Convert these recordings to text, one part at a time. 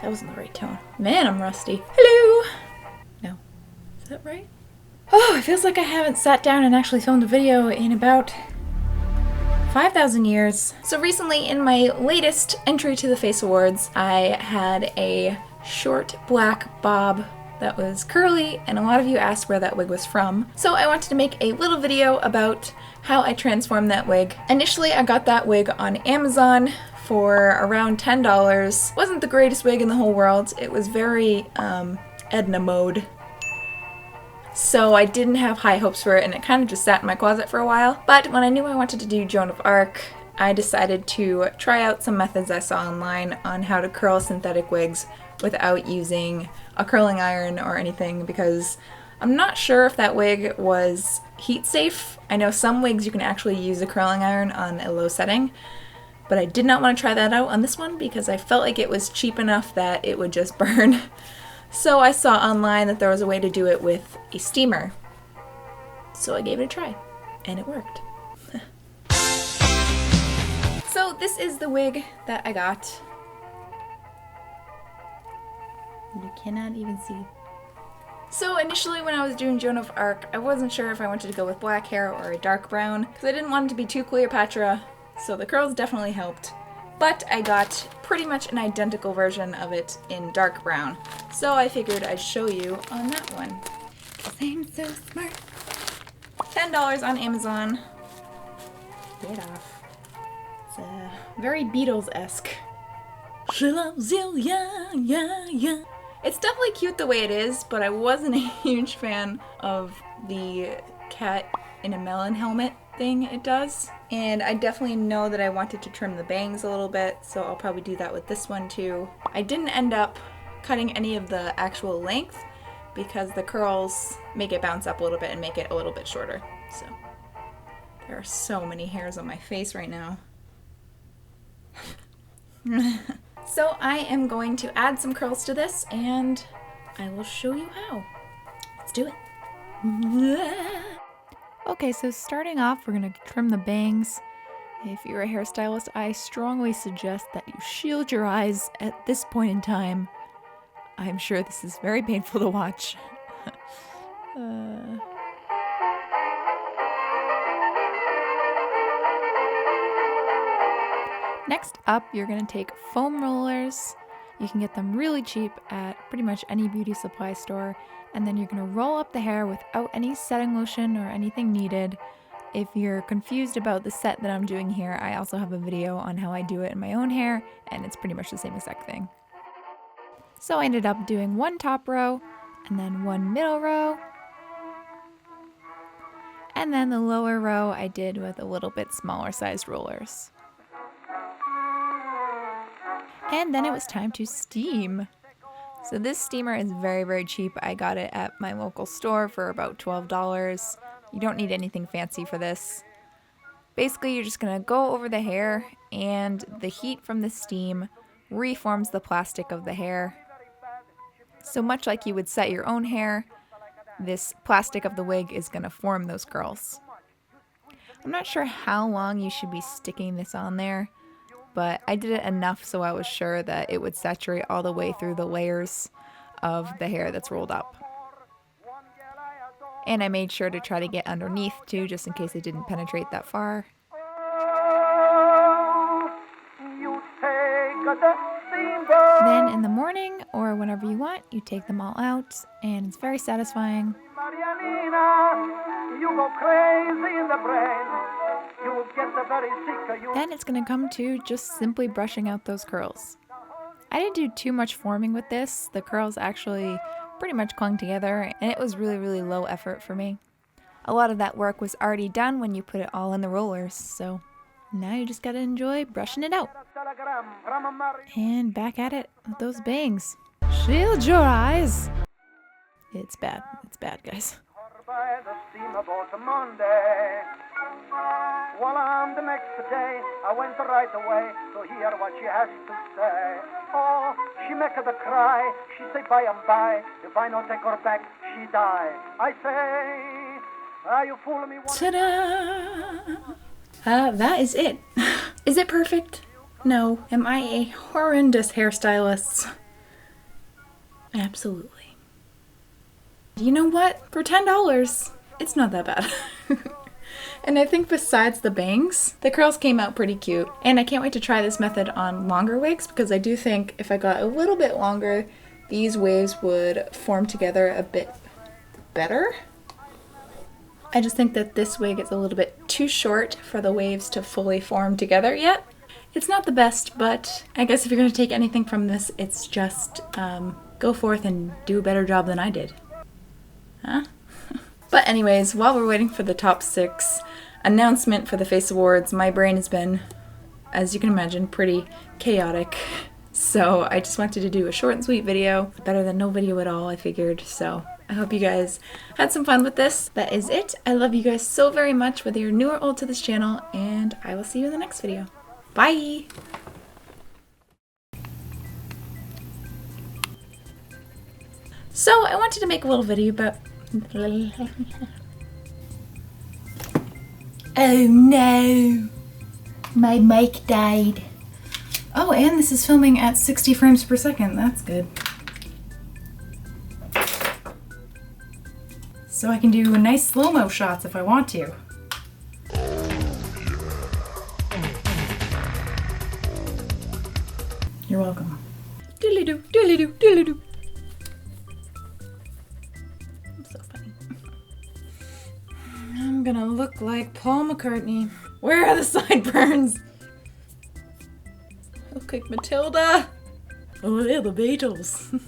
That wasn't the right tone. Man, I'm rusty. Hello! No. Is that right? Oh, it feels like I haven't sat down and actually filmed a video in about 5,000 years. So recently, in my latest entry to the Face Awards, I had a short black bob that was curly, and a lot of you asked where that wig was from. So I wanted to make a little video about how I transformed that wig. Initially, I got that wig on Amazon for around $10. Wasn't the greatest wig in the whole world. It was very Edna mode. So I didn't have high hopes for it, and it kind of just sat in my closet for a while. But when I knew I wanted to do Joan of Arc, I decided to try out some methods I saw online on how to curl synthetic wigs without using a curling iron or anything, because I'm not sure if that wig was heat safe. I know some wigs you can actually use a curling iron on a low setting, but I did not want to try that out on this one because I felt like it was cheap enough that it would just burn. So I saw online that there was a way to do it with a steamer. So I gave it a try, and it worked. So this is the wig that I got. You cannot even see. So initially when I was doing Joan of Arc, I wasn't sure if I wanted to go with black hair or a dark brown, because I didn't want it to be too Cleopatra, so the curls definitely helped. But I got pretty much an identical version of it in dark brown, so I figured I'd show you on that one. 'Cause I'm so smart. $10 on Amazon. Get off. It's very Beatles-esque. She loves you, yeah, yeah, yeah. It's definitely cute the way it is, but I wasn't a huge fan of the cat in a melon helmet thing it does. And I definitely know that I wanted to trim the bangs a little bit, so I'll probably do that with this one too. I didn't end up cutting any of the actual length because the curls make it bounce up a little bit and make it a little bit shorter. So there are so many hairs on my face right now. So I am going to add some curls to this, and I will show you how. Let's do it. Okay, so starting off, we're going to trim the bangs. If you're a hairstylist, I strongly suggest that you shield your eyes at this point in time. I'm sure this is very painful to watch. Next up, you're going to take foam rollers. You can get them really cheap at pretty much any beauty supply store. And then you're going to roll up the hair without any setting lotion or anything needed. If you're confused about the set that I'm doing here, I also have a video on how I do it in my own hair, and it's pretty much the same exact thing. So I ended up doing one top row, and then one middle row. And then the lower row I did with a little bit smaller sized rollers. And then it was time to steam. So this steamer is very, very cheap. I got it at my local store for about $12. You don't need anything fancy for this. Basically, you're just gonna go over the hair, and the heat from the steam reforms the plastic of the hair. So much like you would set your own hair, this plastic of the wig is gonna form those curls. I'm not sure how long you should be sticking this on there, but I did it enough so I was sure that it would saturate all the way through the layers of the hair that's rolled up. And I made sure to try to get underneath too, just in case it didn't penetrate that far. Then in the morning, or whenever you want, you take them all out, and it's very satisfying. Then it's going to come to just simply brushing out those curls. I didn't do too much forming with this. The curls actually pretty much clung together, and it was really, really low effort for me. A lot of that work was already done when you put it all in the rollers, so now you just gotta enjoy brushing it out. And back at it with those bangs. Shield your eyes! It's bad, guys. Well, on the next day, I went right away to hear what she has to say. Oh, she make her cry, she say by and by, if I not take her back, she die. I say, are you fooling me? Ta-da! That is it. Is it perfect? No. Am I a horrendous hairstylist? Absolutely. You know what? For $10, it's not that bad. And I think besides the bangs, the curls came out pretty cute. And I can't wait to try this method on longer wigs because I do think if I got a little bit longer, these waves would form together a bit better. I just think that this wig is a little bit too short for the waves to fully form together yet. It's not the best, but I guess if you're going to take anything from this, it's just go forth and do a better job than I did. Huh? But anyways, while we're waiting for the top 6 announcement for the Face Awards, my brain has been, as you can imagine, pretty chaotic. So I just wanted to do a short and sweet video. Better than no video at all, I figured. So I hope you guys had some fun with this. That is it. I love you guys so very much, whether you're new or old to this channel, and I will see you in the next video. Bye! So I wanted to make a little video about... Oh no! My mic died. Oh, and this is filming at 60 frames per second. That's good. So I can do nice slow-mo shots if I want to. You're welcome. Doodly-doo, doodly-doo, doodly-doo. I'm so funny. I'm gonna look like Paul McCartney. Where are the sideburns? Look like Matilda. Oh, they're the Beatles.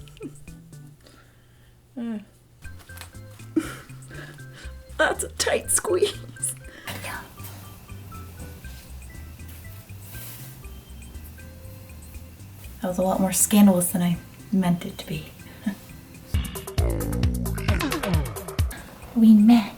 That's a tight squeeze. That was a lot more scandalous than I meant it to be. We met.